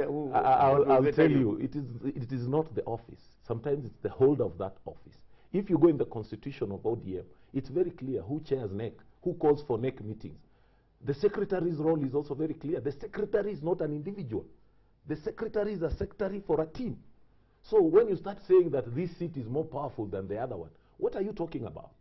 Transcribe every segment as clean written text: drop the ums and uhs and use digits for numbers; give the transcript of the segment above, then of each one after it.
I'll tell you, it is not the office. Sometimes it's the holder of that office. If you go in the constitution of ODM, it's very clear who chairs NEC, who calls for NEC meetings. The secretary's role is also very clear. The secretary is not an individual. The secretary is a secretary for a team. So when you start saying that this seat is more powerful than the other one, what are you talking about?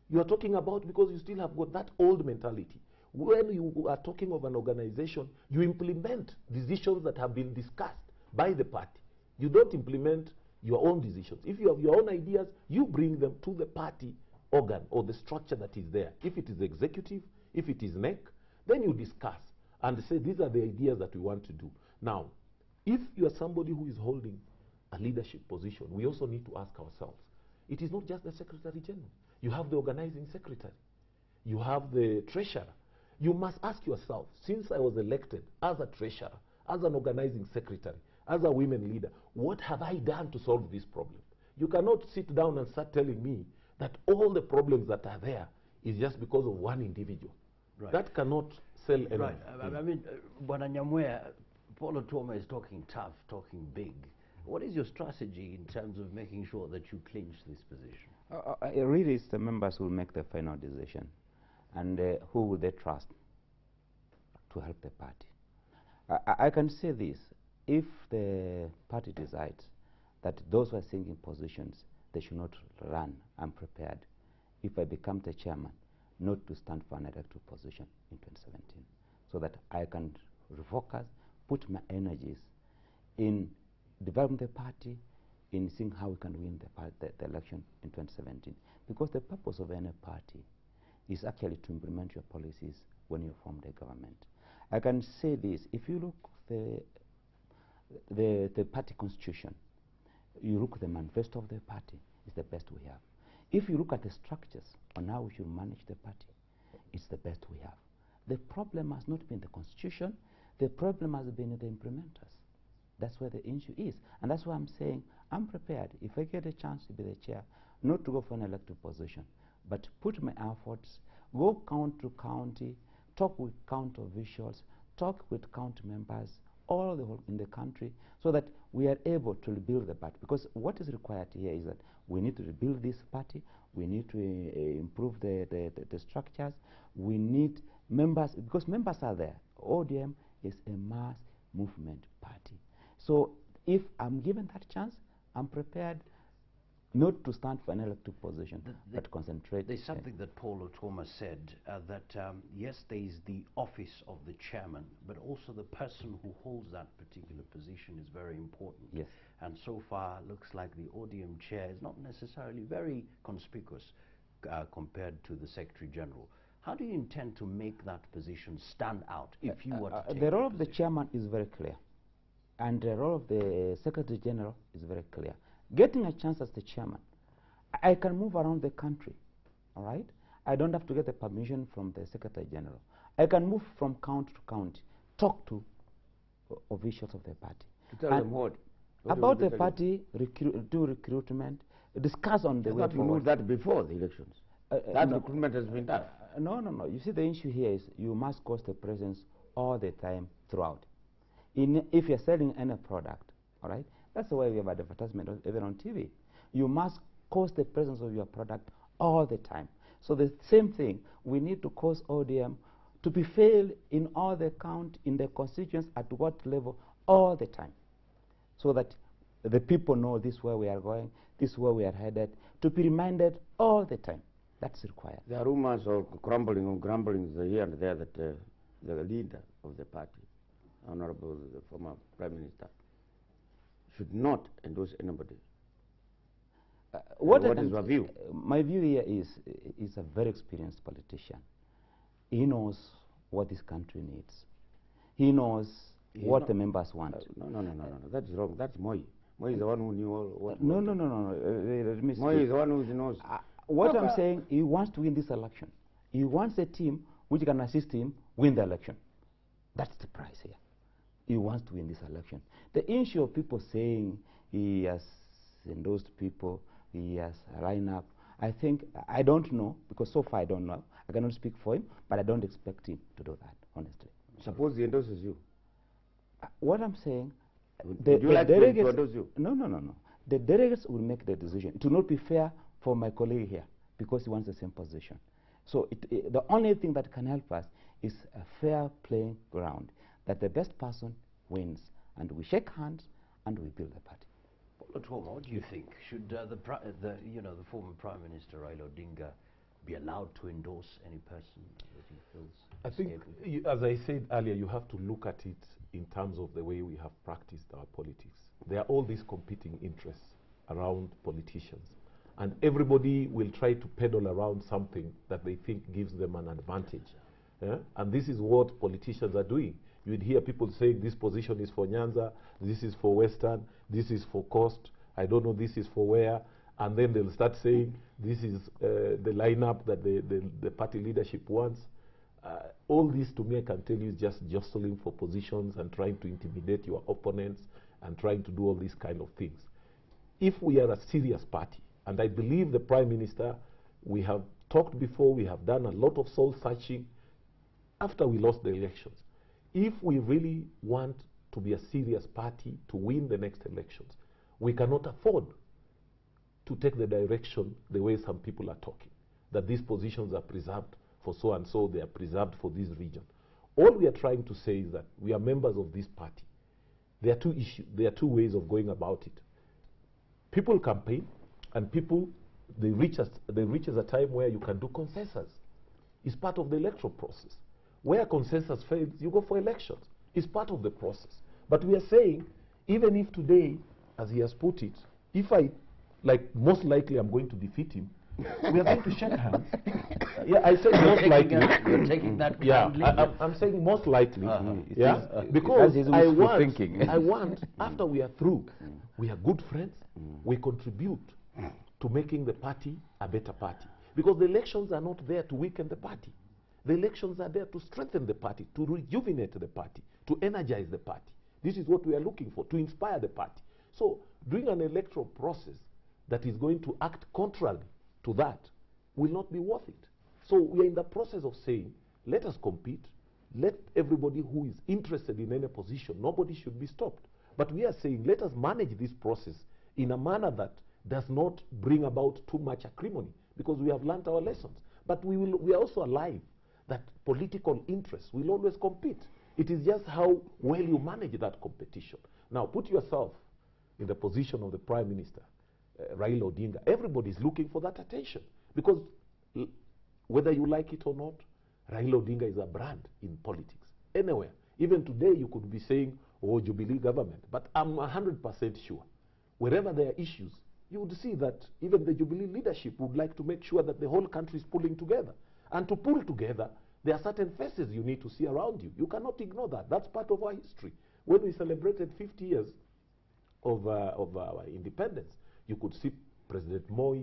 You are talking about because you still have got that old mentality. When you are talking of an organization, you implement decisions that have been discussed by the party. You don't implement your own decisions. If you have your own ideas, you bring them to the party organ or the structure that is there. If it is executive, if it is NEC, then you discuss and say these are the ideas that we want to do. Now, if you are somebody who is holding a leadership position, we also need to ask ourselves, it is not just the Secretary General. You have the organizing secretary. You have the treasurer. You must ask yourself, since I was elected as a treasurer, as an organizing secretary, as a women leader, what have I done to solve this problem? You cannot sit down and start telling me that all the problems that are there is just because of one individual. Right. That cannot sell anything. Right. I mean, Bwana Nyamwea, Paul Otuoma is talking tough, talking big. What is your strategy in terms of making sure that you clinch this position? Really, it's the members who will make the final decision. And who will they trust to help the party? I can say this. If the party decides that those who are sitting in positions, they should not run, I'm prepared, if I become the chairman, not to stand for an elected position in 2017, so that I can refocus, put my energies in developing the party, in seeing how we can win the election in 2017. Because the purpose of any party is actually to implement your policies when you form the government. I can say this, if you look the party constitution, you look at the manifesto of the party, it's the best we have. If you look at the structures on how we should manage the party, it's the best we have. The problem has not been the constitution, the problem has been the implementers. That's where the issue is. And that's why I'm saying I'm prepared, if I get a chance to be the chair, not to go for an elected position, but put my efforts, go county to county, talk with county officials, talk with county members, all the whole in the country, so that we are able to rebuild the party. Because what is required here is that we need to rebuild this party, we need to improve the structures, we need members, because members are there. ODM is a mass movement party. So if I'm given that chance, I'm prepared not to stand for an elected position, but concentrate. There's something that Paul Otuoma said, that yes, there is the office of the chairman, but also the person who holds that particular position is very important. Yes. And so far, looks like the ODM chair is not necessarily very conspicuous compared to the Secretary General. How do you intend to make that position stand out if you were to take the role of the chairman is very clear, and the role of the Secretary General is very clear. Getting a chance as the chairman, I can move around the country, all right? I don't have to get the permission from the Secretary General. I can move from county to county, talk to officials of the party. To tell them what? About the party, do recruitment, discuss on the way forward. You knew that before the elections. That recruitment has been done. No. You see, the issue here is you must cause the presence all the time throughout. If you're selling any product, all right, that's why we have advertisement even on TV. You must cause the presence of your product all the time. So the same thing, we need to cause ODM to be felt in all the county, in the constituents, at what level, all the time. So that the people know this is where we are going, this is where we are headed, to be reminded all the time. That's required. There are rumors of grumblings here and there that the leader of the party, Honorable the former Prime Minister, should not endorse anybody. What is your view? My view here is a very experienced politician. He knows what this country needs. He knows what the members want. No. That's wrong. That's Moi. Moi is the one who knew all what. No. Moi is the one who knows. What I'm saying, he wants to win this election. He wants a team which can assist him win the election. That's the price here. He wants to win this election. The issue of people saying he has endorsed people, he has lined up, I don't know, because so far I don't know. I cannot speak for him, but I don't expect him to do that, honestly. Suppose he endorses you. What I'm saying, Would you like to introduce you? No, no, no, no. The delegates will make the decision. It will not be fair for my colleague here because he wants the same position. So the only thing that can help us is a fair playing ground, that the best person wins, and we shake hands and we build the party. Otuoma, what do you think? Should the former Prime Minister Raila Odinga be allowed to endorse any person that he feels? I think, as I said earlier, you have to look at it in terms of the way we have practiced our politics. There are all these competing interests around politicians, and everybody will try to peddle around something that they think gives them an advantage. And this is what politicians are doing. You'd hear people saying this position is for Nyanza, this is for Western, this is for Coast, I don't know, this is for where, and then they'll start saying this is the lineup that the party leadership wants. All this, to me, I can tell you, is just jostling for positions and trying to intimidate your opponents and trying to do all these kind of things. If we are a serious party, and I believe the Prime Minister, we have talked before, we have done a lot of soul searching after we lost the elections. If we really want to be a serious party to win the next elections, we cannot afford to take the direction the way some people are talking, that these positions are preserved for so and so, they are preserved for this region. All we are trying to say is that we are members of this party. There are two issues, there are two ways of going about it. People campaign, and people, they reach a time where you can do consensus. It's part of the electoral process. Where consensus fails, you go for elections. It's part of the process. But we are saying, even if today, as he has put it, if I, most likely I'm going to defeat him, we are going to shake hands. Yeah, I said most likely. You're taking that kindly. Yeah, I'm saying most likely. Because I want, after we are through, we are good friends, we contribute to making the party a better party. Because the elections are not there to weaken the party. The elections are there to strengthen the party, to rejuvenate the party, to energize the party. This is what we are looking for, to inspire the party. So doing an electoral process that is going to act contrary to that will not be worth it. So we are in the process of saying, let us compete, let everybody who is interested in any position, nobody should be stopped. But we are saying, let us manage this process in a manner that does not bring about too much acrimony, because we have learned our lessons. But we are also alive that political interests will always compete. It is just how well you manage that competition. Now, put yourself in the position of the Prime Minister, Raila Odinga. Everybody is looking for that attention, because whether you like it or not, Raila Odinga is a brand in politics. Anywhere. Even today, you could be saying, oh, Jubilee government. But I'm 100% sure, wherever there are issues, you would see that even the Jubilee leadership would like to make sure that the whole country is pulling together. And to pull together, there are certain faces you need to see around you. You cannot ignore that. That's part of our history. When we celebrated 50 years of our independence, you could see President Moi,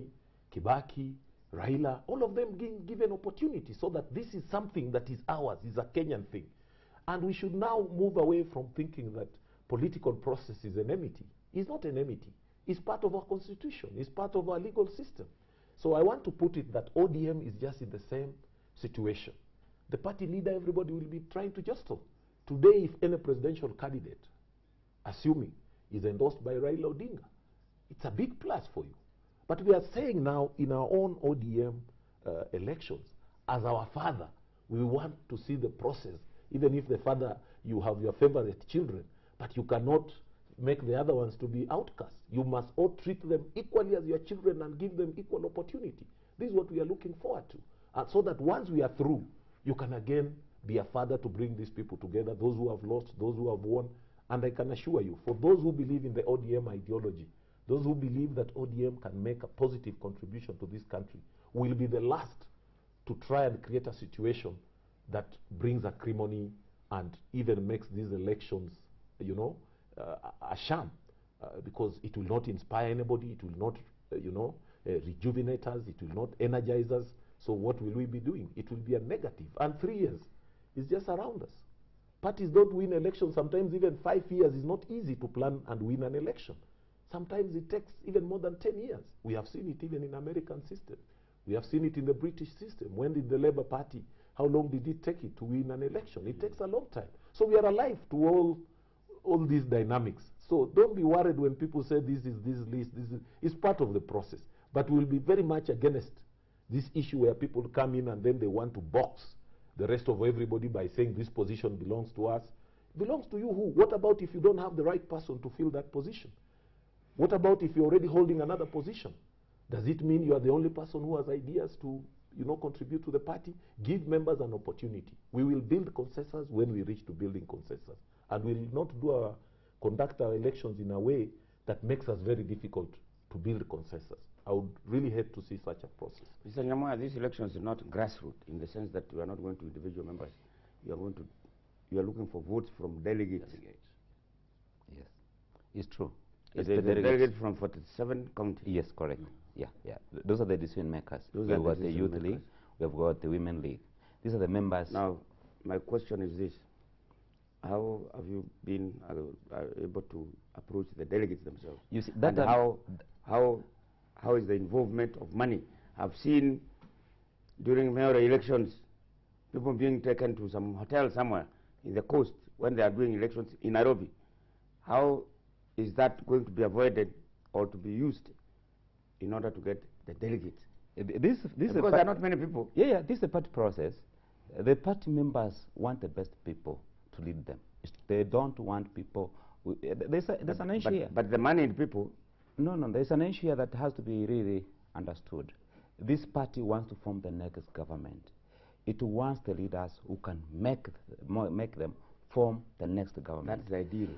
Kibaki, Raila, all of them being given opportunity, so that this is something that is ours, is a Kenyan thing. And we should now move away from thinking that political process is an enmity. It's not an enmity. It's part of our constitution. It's part of our legal system. So I want to put it that ODM is just in the same situation. The party leader, everybody will be trying to jostle. Today, if any presidential candidate, assuming, is endorsed by Raila Odinga, it's a big plus for you. But we are saying now, in our own ODM elections, as our father, we want to see the process, even if the father, you have your favorite children, but you cannot make the other ones to be outcasts. You must all treat them equally as your children and give them equal opportunity. This is what we are looking forward to. So that once we are through, you can again be a father to bring these people together, those who have lost, those who have won. And I can assure you, for those who believe in the ODM ideology, those who believe that ODM can make a positive contribution to this country, will be the last to try and create a situation that brings acrimony and even makes these elections, a sham, because it will not inspire anybody, it will not, rejuvenate us, it will not energize us. So what will we be doing? It will be a negative. And 3 years is just around us. Parties don't win elections. Sometimes even 5 years is not easy to plan and win an election. Sometimes it takes even more than 10 years. We have seen it even in American system. We have seen it in the British system. When did the Labour Party, how long did it take it to win an election? It takes a long time. So we are alive to all these dynamics. So don't be worried when people say this list, it's part of the process. But we'll be very much against this issue where people come in and then they want to box the rest of everybody by saying this position belongs to us. It belongs to you who? What about if you don't have the right person to fill that position? What about if you're already holding another position? Does it mean you are the only person who has ideas to, contribute to the party? Give members an opportunity. We will build consensus when we reach to building consensus. And we will not conduct our elections in a way that makes us very difficult to build consensus. I would really hate to see such a process. Mr. Nyamwea, these elections are not grassroots in the sense that we are not going to individual members. You are looking for votes from delegates. Yes, it's true. It's the delegates from 47 counties. Yes, correct. Yeah. Those are the decision makers. We have got the Youth League, we have got the Women League. These are the members. Now, my question is this. How have you been able to approach the delegates themselves? You see, that and how is the involvement of money? I've seen during mayoral elections, people being taken to some hotel somewhere in the coast when they are doing elections in Nairobi. How is that going to be avoided or to be used in order to get the delegates? Because there are not many people. Yeah, this is a party process. The party members want the best people to lead them. They don't want people. There's an issue here. But the money in people. No, there's an issue here that has to be really understood. This party wants to form the next government. It wants the leaders who can make them form the next government. That's the ideal.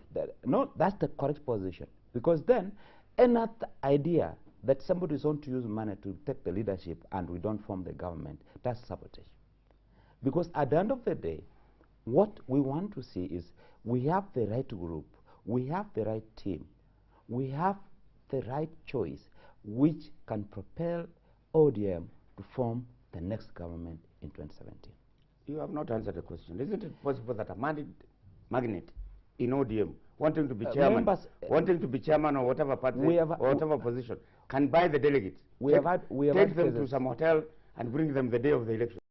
No, that's the correct position. Because then, another idea that somebody is going to use money to take the leadership and we don't form the government, that's sabotage. Because at the end of the day, what we want to see is we have the right group, we have the right team, we have the right choice which can propel ODM to form the next government in 2017. You have not answered the question. Isn't it possible that a magnate in ODM wanting to be chairman, wanting to be chairman or whatever party or whatever position can buy the delegates, take them to some hotel and bring them the day of the election?